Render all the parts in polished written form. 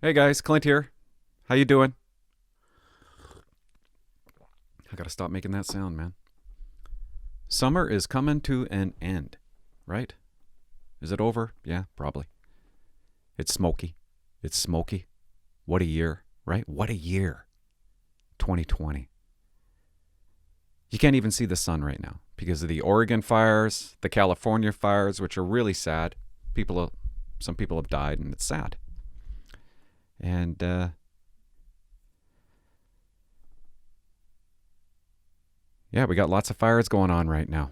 Hey guys, Clint here. How you doing? I gotta stop making that sound, man. Summer is coming to an end, right? Is it over? Yeah, probably. It's smoky. It's smoky. What a year, right? What a year. 2020. You can't even see the sun right now because of the Oregon fires, the California fires, which are really sad. Some people have died, and it's sad. And yeah, we got lots of fires going on right now.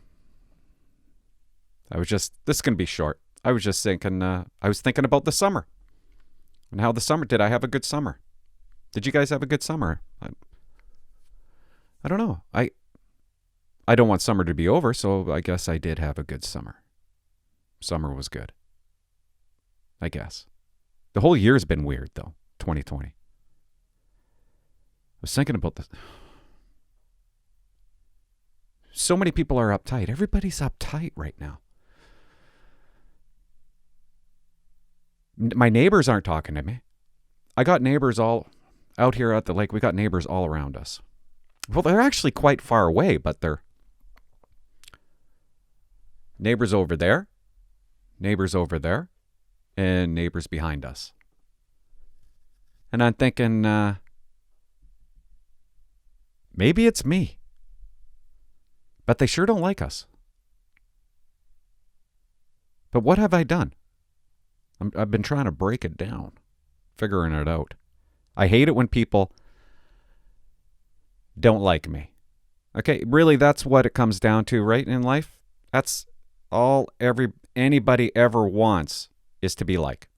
This is going to be short. I was just thinking, about the summer and how did I have a good summer? Did you guys have a good summer? I don't know. I don't want summer to be over, so I guess I did have a good summer. Summer was good. I guess. The whole year's been weird, though, 2020. I was thinking about this. So many people are uptight. Everybody's uptight right now. My neighbors aren't talking to me. I got neighbors all out here at the lake. We got neighbors all around us. Well, they're actually quite far away, but they're neighbors over there, and neighbors behind us. And I'm thinking, maybe it's me. But they sure don't like us. But what have I done? I've been trying to break it down, figuring it out. I hate it when people don't like me. Okay, really, that's what it comes down to, right, in life? That's all anybody ever wants is to be liked.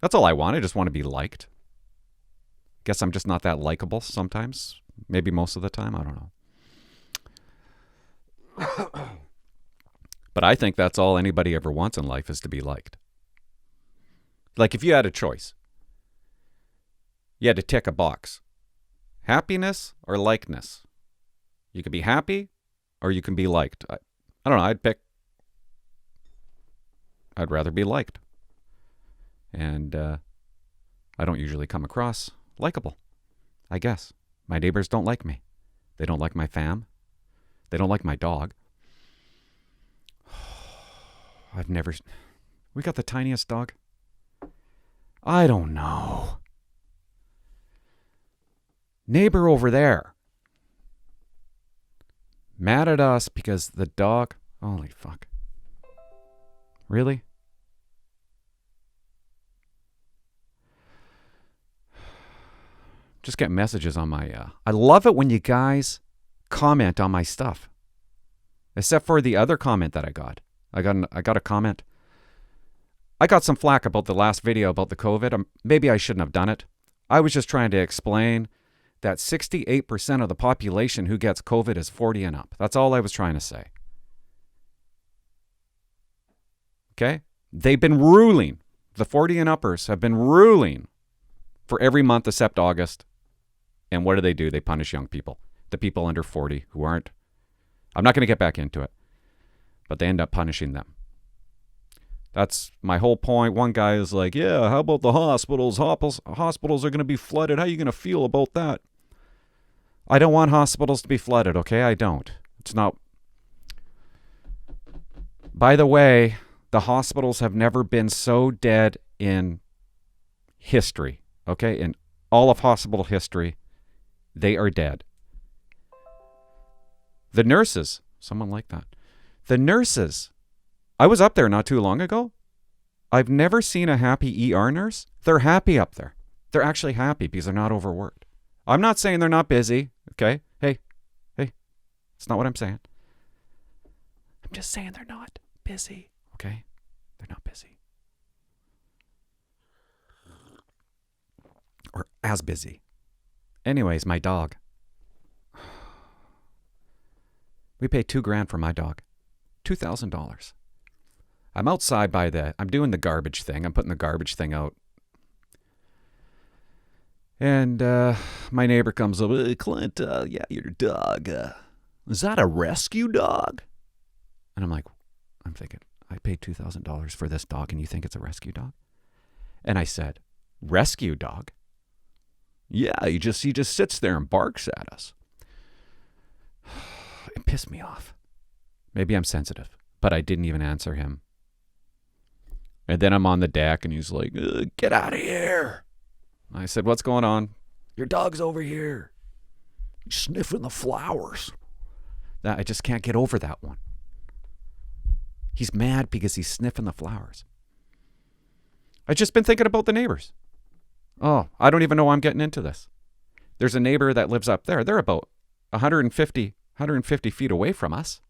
That's all I want. I just want to be liked. Guess I'm just not that likable sometimes. Maybe most of the time. I don't know. But I think that's all anybody ever wants in life is to be liked. Like if you had a choice, you had to tick a box. Happiness or likeness? You could be happy or you can be liked. I don't know. I'd rather be liked. And I don't usually come across likable, I guess. My neighbors don't like me. They don't like my fam. They don't like my dog. We got the tiniest dog. I don't know. Neighbor over there. Mad at us because the dog. Holy fuck. Really? Just get messages on my. I love it when you guys comment on my stuff. Except for the other comment that I got. I got a comment. I got some flack about the last video about the COVID. Maybe I shouldn't have done it. I was just trying to explain that 68% of the population who gets COVID is 40 and up. That's all I was trying to say. Okay? They've been ruling. The 40 and uppers have been ruling for every month except August. And what do? They punish young people. The people under 40 who aren't. I'm not going to get back into it. But they end up punishing them. That's my whole point. One guy is like, yeah, how about the hospitals? Hospitals are going to be flooded. How are you going to feel about that? I don't want hospitals to be flooded, okay? I don't. It's not. By the way, the hospitals have never been so dead in history, okay? In all of hospital history, they are dead. The nurses, someone like that. The nurses, I was up there not too long ago. I've never seen a happy ER nurse. They're happy up there. They're actually happy because they're not overworked. I'm not saying they're not busy, okay? Hey, that's not what I'm saying. I'm just saying they're not busy, okay? They're not busy. Or as busy. Anyways, my dog. We paid $2,000 for my dog. $2,000. I'm outside I'm doing the garbage thing. I'm putting the garbage thing out. And my neighbor comes up, hey, Clint, yeah, your dog. Is that a rescue dog? And I'm thinking, I paid $2,000 for this dog and you think it's a rescue dog? And I said, rescue dog. Yeah, he just sits there and barks at us. It pissed me off. Maybe I'm sensitive, but I didn't even answer him. And then I'm on the deck and he's like, get out of here. I said, what's going on? Your dog's over here. He's sniffing the flowers. I just can't get over that one. He's mad because he's sniffing the flowers. I've just been thinking about the neighbors. Oh, I don't even know why I'm getting into this. There's a neighbor that lives up there. They're about 150 feet away from us.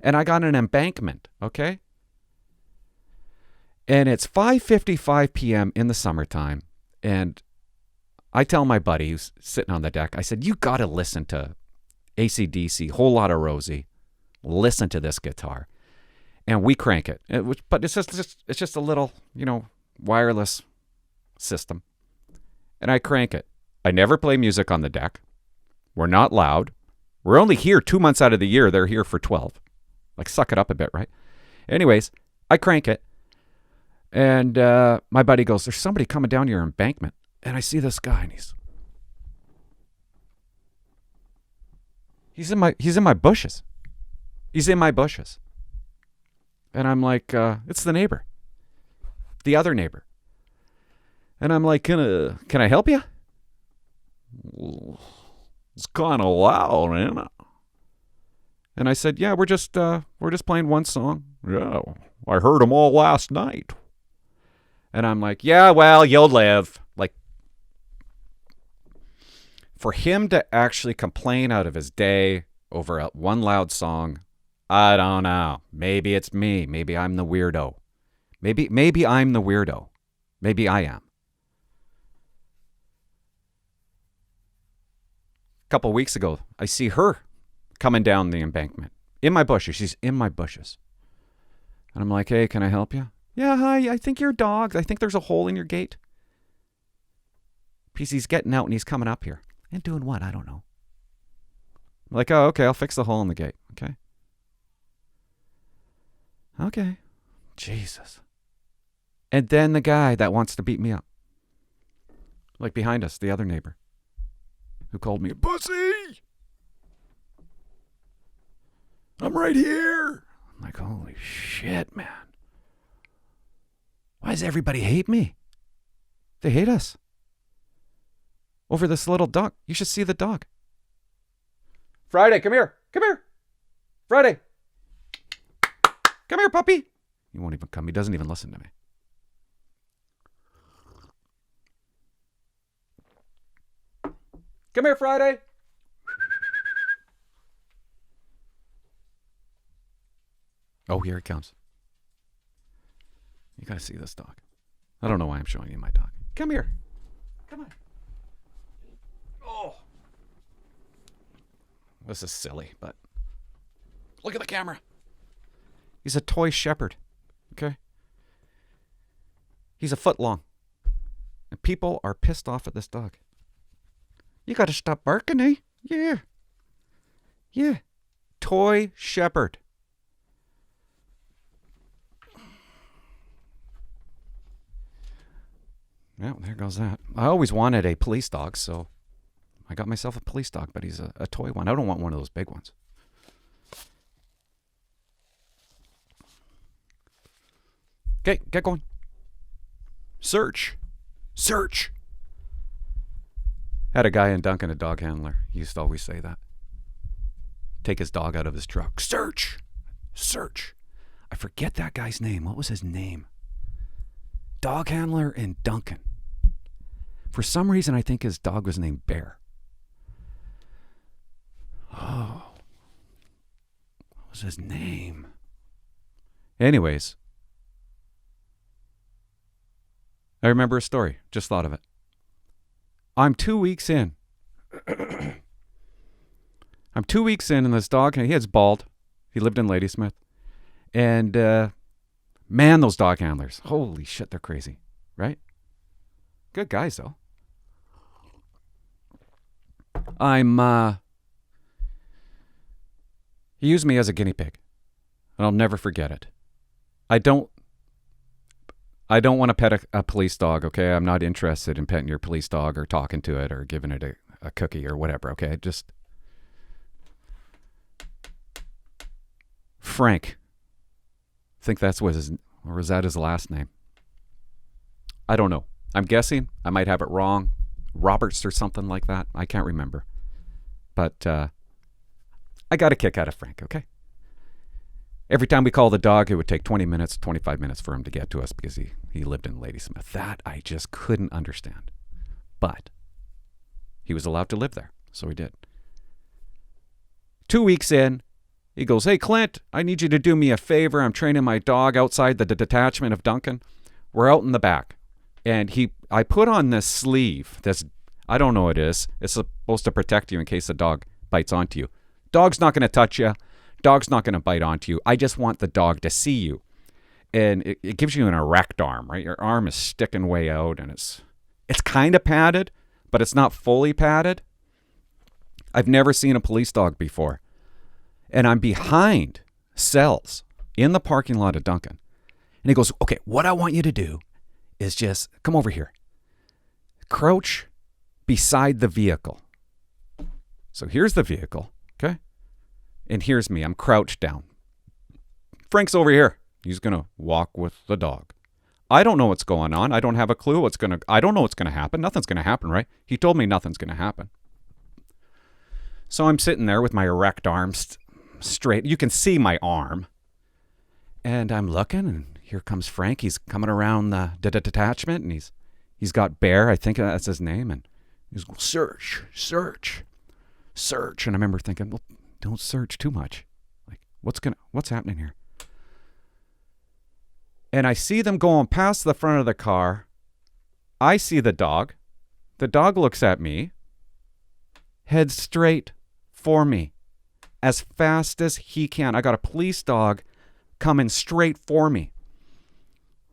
And I got an embankment, okay? And it's 5:55 p.m. in the summertime. And I tell my buddy who's sitting on the deck, I said, you got to listen to AC/DC, Whole Lotta Rosie. Listen to this guitar. And we crank it. But it's just a little, wireless system. And I crank it. I never play music on the deck. We're not loud. We're only here 2 months out of the year. They're here for 12. Like, suck it up a bit, right? Anyways, I crank it. And my buddy goes, there's somebody coming down your embankment. And I see this guy, and he's in my bushes. He's in my bushes. And I'm like, it's the neighbor. The other neighbor. And I'm like, can I help you? It's kind of loud, ain't it? And I said, yeah, we're just playing one song. Yeah, I heard them all last night. And I'm like, yeah, well, you'll live. Like, for him to actually complain out of his day over one loud song, I don't know. Maybe it's me. Maybe I'm the weirdo. Maybe I'm the weirdo. Maybe I am. A couple weeks ago, I see her coming down the embankment in my bushes. She's in my bushes. And I'm like, hey, can I help you? Yeah, hi, I think your dog. I think there's a hole in your gate. PC's getting out and he's coming up here. And doing what? I don't know. I'm like, oh, okay, I'll fix the hole in the gate. Okay. Okay. Jesus. And then the guy that wants to beat me up. Like behind us, the other neighbor. Who called me a pussy. I'm right here. I'm like, holy shit, man. Why does everybody hate me? They hate us. Over this little dog. You should see the dog. Friday, come here. Come here. Friday. Come here, puppy. He won't even come. He doesn't even listen to me. Come here, Friday. Oh, here it comes. You gotta see this dog. I don't know why I'm showing you my dog. Come here. Come on. Oh. This is silly, but look at the camera. He's a toy shepherd. Okay? He's a foot long. And people are pissed off at this dog. You gotta stop barking, eh? Yeah. Yeah. Toy shepherd. Well, there goes that. I always wanted a police dog, so I got myself a police dog, but he's a toy one. I don't want one of those big ones. Okay, get going. Search. Search. Had a guy in Duncan, a dog handler. He used to always say that. Take his dog out of his truck. Search. Search. I forget that guy's name. What was his name? Dog handler in Duncan. For some reason, I think his dog was named Bear. Oh. What was his name? Anyways. I remember a story. Just thought of it. I'm 2 weeks in. I'm 2 weeks in, and this dog, he is bald. He lived in Ladysmith. And, man, those dog handlers. Holy shit, they're crazy. Right? Good guys, though. He used me as a guinea pig. And I'll never forget it. I don't want to pet a police dog, okay? I'm not interested in petting your police dog or talking to it or giving it a cookie or whatever, okay? Just Frank. I think that's what his, or was that his last name? I don't know. I'm guessing. I might have it wrong. Roberts or something like that. I can't remember. But I got a kick out of Frank, okay? Every time we called the dog, it would take 20 minutes, 25 minutes for him to get to us because he lived in Ladysmith. That I just couldn't understand. But he was allowed to live there, so he did. 2 weeks in, he goes, "Hey, Clint, I need you to do me a favor. I'm training my dog outside the detachment of Duncan. We're out in the back." And I put on this sleeve. I don't know what it is. It's supposed to protect you in case the dog bites onto you. Dog's not going to touch you. Dog's not going to bite onto you. I just want the dog to see you. And it gives you an erect arm, right? Your arm is sticking way out, and it's kind of padded, but it's not fully padded. I've never seen a police dog before. And I'm behind cells in the parking lot of Duncan. And he goes, "Okay, what I want you to do is just come over here. Crouch beside the vehicle." So here's the vehicle, okay? And here's me. I'm crouched down. Frank's over here. He's going to walk with the dog. I don't know what's going on. I don't have a clue I don't know what's going to happen. Nothing's going to happen, right? He told me nothing's going to happen. So I'm sitting there with my erect arms straight. You can see my arm. And I'm looking, and here comes Frank. He's coming around the detachment, and he's got Bear. I think that's his name. And he's going, "Search, search, search." And I remember thinking, well, don't search too much. Like, what's happening here? And I see them going past the front of the car. I see the dog. The dog looks at me, heads straight for me as fast as he can. I got a police dog coming straight for me.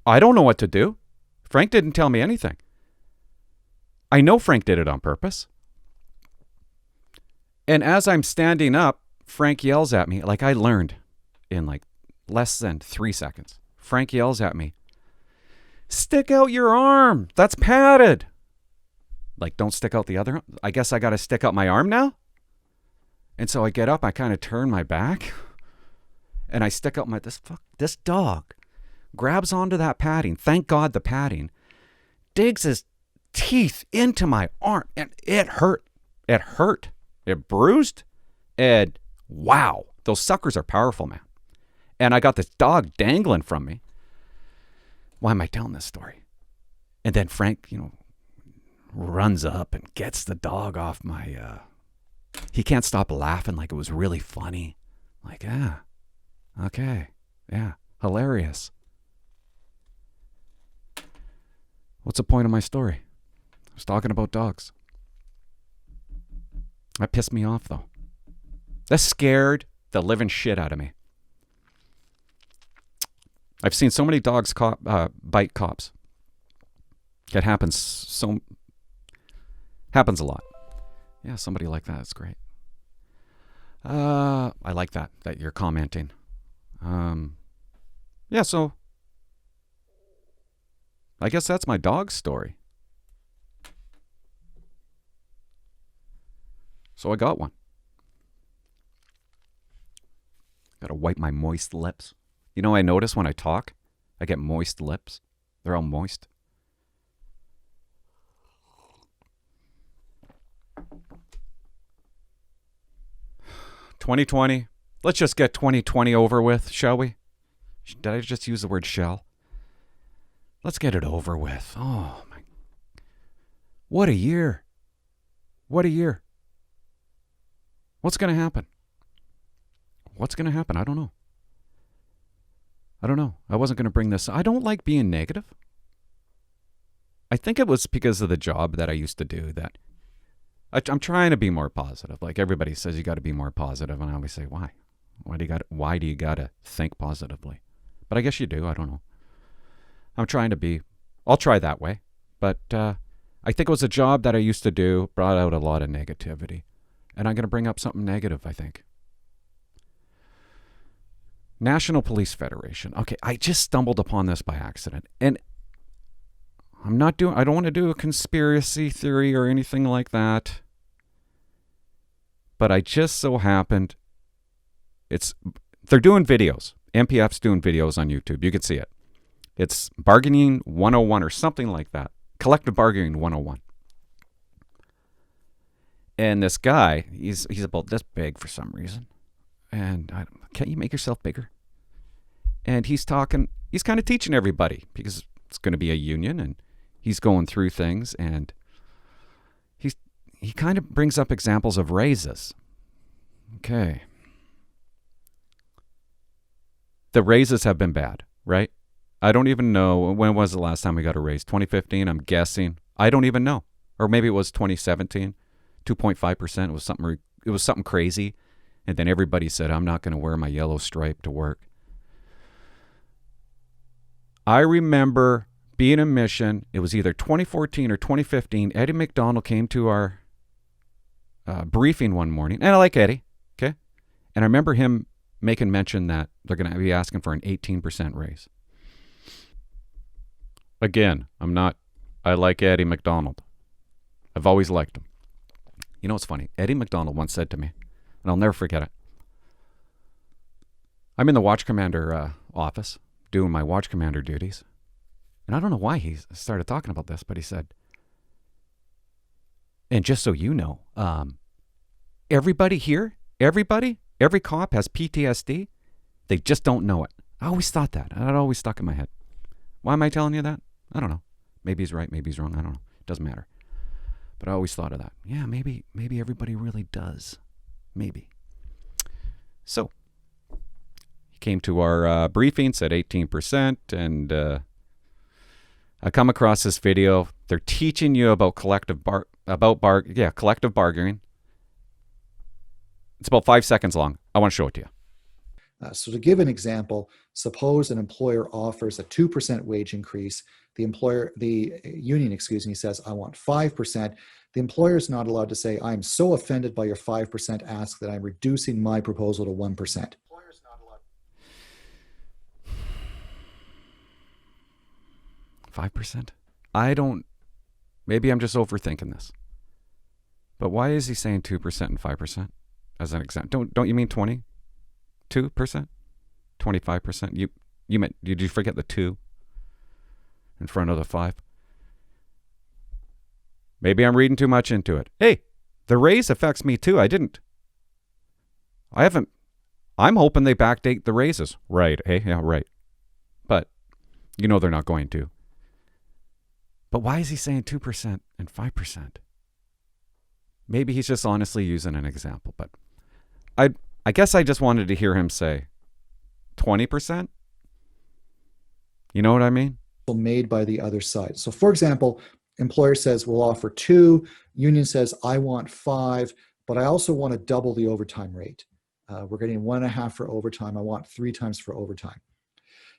I don't know what to do. Frank didn't tell me anything. I know Frank did it on purpose. And as I'm standing up, Frank yells at me, like I learned in like less than 3 seconds. Frank yells at me, "Stick out your arm. That's padded." Like, don't stick out the other arm. I guess I got to stick out my arm now? And so I get up, I kind of turn my back, and I stick out this dog grabs onto that padding. Thank God the padding digs his teeth into my arm, and it hurt. It hurt. It bruised. And wow, those suckers are powerful, man. And I got this dog dangling from me. Why am I telling this story? And then Frank, runs up and gets the dog off my, he can't stop laughing like it was really funny. Like, yeah, okay, yeah, hilarious. What's the point of my story? I was talking about dogs. That pissed me off, though. That scared the living shit out of me. I've seen so many dogs bite cops. It happens a lot. Yeah, somebody like that is great. I like that you're commenting. Yeah, so I guess that's my dog story. So I got one. Gotta wipe my moist lips. I notice when I talk, I get moist lips. They're all moist. "2020. Let's just get 2020 over with, shall we?" Did I just use the word shall? Let's get it over with. Oh, my. What a year. What a year. What's going to happen? What's going to happen? I don't know. I wasn't going to bring this. I don't like being negative. I think it was because of the job that I used to do that I'm trying to be more positive. Like everybody says, you got to be more positive, and I always say, why? Why do you got to think positively? But I guess you do. I don't know. I'm trying to be. I'll try that way. But I think it was a job that I used to do brought out a lot of negativity, and I'm going to bring up something negative. I think. National Police Federation. Okay, I just stumbled upon this by accident, and I don't want to do a conspiracy theory or anything like that. But I just so happened, they're doing videos. MPF's doing videos on YouTube. You can see it. It's Bargaining 101 or something like that. Collective Bargaining 101. And this guy, he's about this big for some reason. And can't you make yourself bigger? And he's kind of teaching everybody because it's going to be a union and he's going through things, and he kind of brings up examples of raises. Okay. The raises have been bad, right? I don't even know. When was the last time we got a raise? 2015, I'm guessing. I don't even know. Or maybe it was 2017, 2.5%. It was something crazy. And then everybody said, I'm not going to wear my yellow stripe to work. I remember being in Mission. It was either 2014 or 2015. Eddie McDonald came to our briefing one morning. And I like Eddie, okay? And I remember him making mention that they're going to be asking for an 18% raise. Again, I like Eddie McDonald. I've always liked him. You know what's funny? Eddie McDonald once said to me, and I'll never forget it. I'm in the watch commander office doing my watch commander duties. And I don't know why he started talking about this, but he said, and just so you know, everybody here, every cop has PTSD. They just don't know it. I always thought that. That always stuck in my head. Why am I telling you that? I don't know. Maybe he's right, maybe he's wrong. I don't know. It doesn't matter. But I always thought of that. Yeah, maybe everybody really does. Maybe. So, he came to our briefing, said 18%, and I come across this video. They're teaching you about collective bargaining. It's about 5 seconds long. I want to show it to you. So to give an example, suppose an employer offers a 2% wage increase. The union says, I want 5%. The employer is not allowed to say, I'm so offended by your 5% ask that I'm reducing my proposal to 1%. 5%? Maybe I'm just overthinking this. But why is he saying 2% and 5% as an example? Don't you mean 20? 2%? 25%? Did you forget the 2 in front of the 5? Maybe I'm reading too much into it. Hey, the raise affects me too. I'm hoping they backdate the raises. Right. Hey, yeah, right. But you know they're not going to. But why is he saying 2% and 5%? Maybe he's just honestly using an example, but I guess I just wanted to hear him say 20%. You know what I mean? Made by the other side. So for example, employer says, we'll offer 2. Union says, I want 5, but I also want to double the overtime rate. We're getting 1.5 for overtime. I want 3 times for overtime.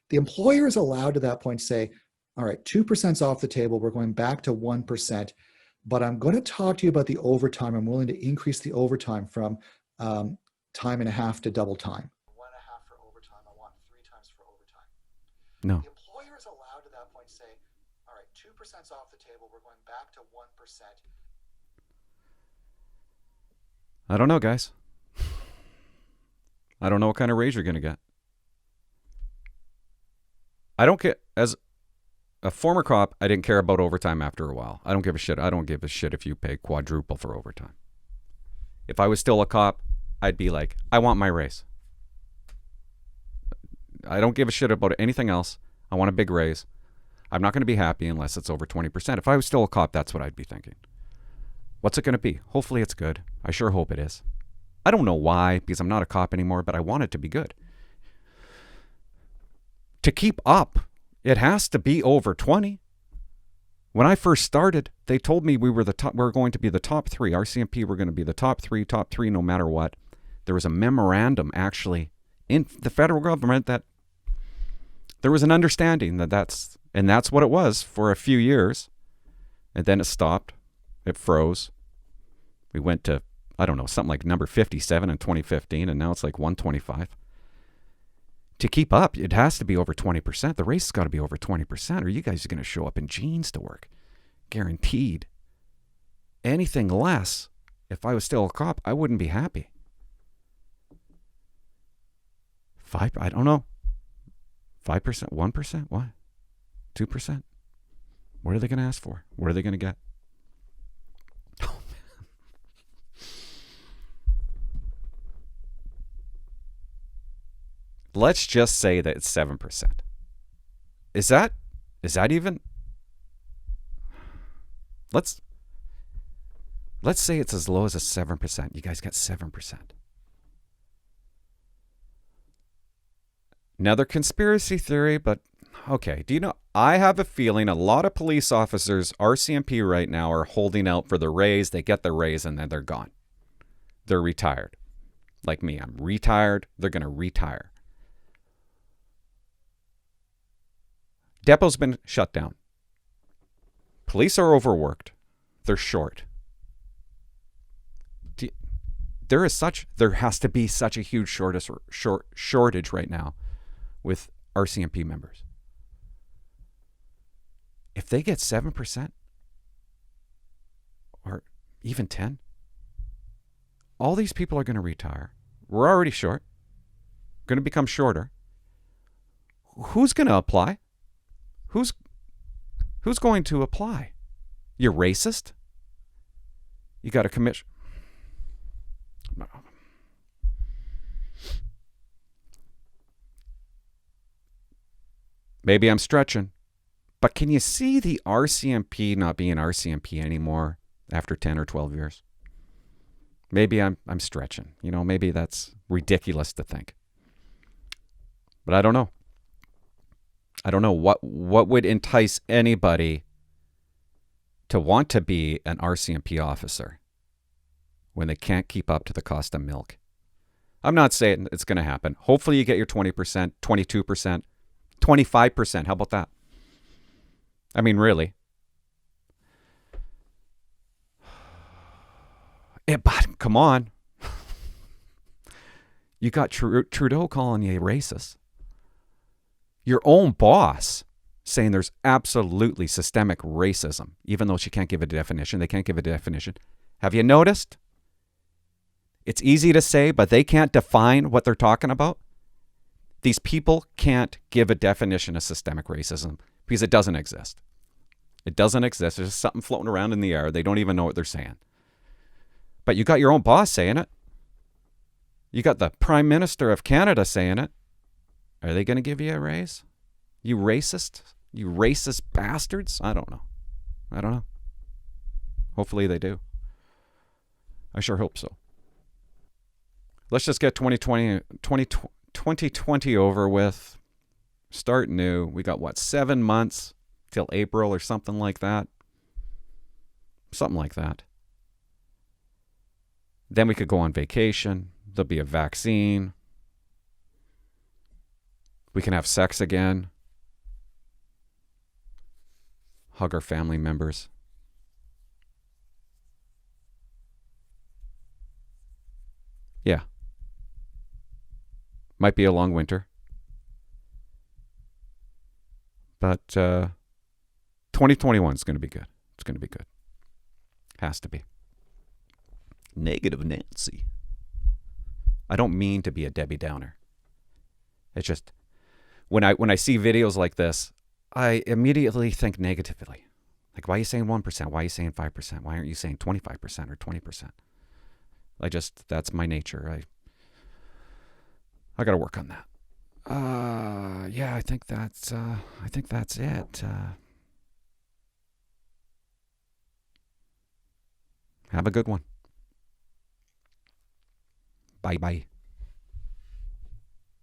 The employer is allowed to that point say, all right, 2% off the table. We're going back to 1%, but I'm going to talk to you about the overtime. I'm willing to increase the overtime from time and a half to double time. 1.5 for overtime. I want 3 times for overtime. No. The employer is allowed to that point say, all right, 2% off the table. We're going back to 1%. I don't know, guys. I don't know what kind of raise you're going to get. I don't care. As a former cop, I didn't care about overtime after a while. I don't give a shit. I don't give a shit if you pay quadruple for overtime. If I was still a cop, I'd be like, I want my raise. I don't give a shit about anything else. I want a big raise. I'm not going to be happy unless it's over 20%. If I was still a cop, that's what I'd be thinking. What's it going to be? Hopefully it's good. I sure hope it is. I don't know why, because I'm not a cop anymore, but I want it to be good. To keep up, it has to be over 20. When I first started, they told me we were going to be the top 3. RCMP were going to be the top three no matter what. There was a memorandum actually in the federal government that there was an understanding that's what it was for a few years. And then it stopped. It froze. We went to, I don't know, something like number 57 in 2015, and now it's like 125. To keep up, it has to be over 20%. The race has got to be over 20%, or you guys are going to show up in jeans to work. Guaranteed. Anything less, if I was still a cop, I wouldn't be happy. 5, I don't know. 5%, 1%, what? 2%? What are they going to ask for? What are they going to get? Oh, man. Let's just say that it's 7%. Is that even? Let's say it's as low as a 7%. You guys got 7%. Another conspiracy theory, but okay. Do you know, I have a feeling a lot of police officers, RCMP right now, are holding out for the raise. They get the raise and then they're gone. They're retired. Like me, I'm retired. They're going to retire. Depot's been shut down. Police are overworked. They're short. There has to be such a huge shortage right now with RCMP members. If they get 7% or even 10%, all these people are going to retire. We're already short. Going to become shorter. Who's going to apply? Who's going to apply? You're racist? You got a commission. Maybe I'm stretching, but can you see the RCMP not being RCMP anymore after 10 or 12 years? Maybe I'm stretching. You know, maybe that's ridiculous to think. But I don't know. I don't know what would entice anybody to want to be an RCMP officer when they can't keep up to the cost of milk. I'm not saying it's going to happen. Hopefully you get your 20%, 22%, 25%. How about that? I mean, really. Yeah, but come on. You got Trudeau calling you racist. Your own boss saying there's absolutely systemic racism, even though she can't give a definition. They can't give a definition. Have you noticed? It's easy to say, but they can't define what they're talking about. These people can't give a definition of systemic racism because it doesn't exist. It doesn't exist. There's just something floating around in the air. They don't even know what they're saying. But you got your own boss saying it. You got the Prime Minister of Canada saying it. Are they going to give you a raise? You racist? You racist bastards? I don't know. Hopefully they do. I sure hope so. Let's just get 2020 over with. Start new. We got 7 months till April or something like that. Something like that. Then we could go on vacation. There'll be a vaccine. We can have sex again. Hug our family members. Yeah. Might be a long winter. But 2021 is going to be good. It's going to be good. Has to be. Negative Nancy. I don't mean to be a Debbie Downer. It's just when I see videos like this, I immediately think negatively. Like, why are you saying 1%? Why are you saying 5%? Why aren't you saying 25% or 20%? That's my nature. I got to work on that. Yeah, I think that's it. Have a good one. Bye-bye.